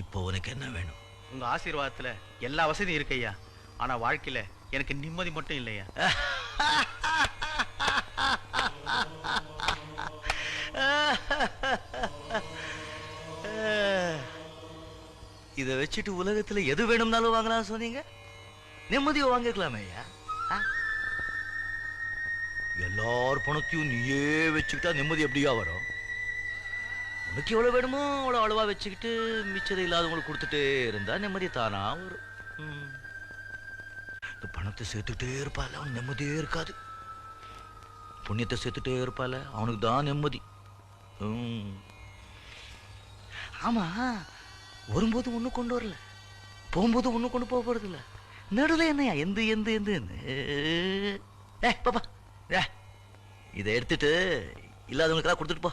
இப்போ உனக்கு என்ன வேணும்? உங்க ஆசீர்வாதத்துல எல்லா வசதியும் இருக்கு ஐயா. ஆனா வாழ்க்கையில எனக்கு நிம்மதி மட்டும் இல்லையா. இத வச்சுட்டு உலகத்துல எது வேணும்னாலும் வாங்கலாம் சொன்னீங்க. நிம்மதியை வாங்கிக்கலாமே ஐயா. எல்லார் பணத்தையும் நீயே வச்சுக்கிட்டா நிம்மதி எப்படியா வரும்? உனக்கு எவ்வளவு வேணுமோ அவ்வளோ அளவா வச்சுக்கிட்டு மிச்சதை இல்லாதவங்களுக்கு கொடுத்துட்டே இருந்தா நிம்மதி தானா வரும். இந்த பணத்தை சேர்த்துக்கிட்டே இருப்பால அவன் நிம்மதியே இருக்காது. புண்ணியத்தை சேர்த்துட்டே இருப்பால அவனுக்கு தான் நிம்மதி. ஆமா, வரும்போது ஒண்ணு கொண்டு வரல, போகும்போது ஒண்ணு கொண்டு போக போறது இல்ல. நடுவில் என்னையா எந்த எந்த எந்த பாப்பா இதை எடுத்துட்டு இல்லாதவங்களுக்கெல்லாம் கொடுத்துட்டு போ.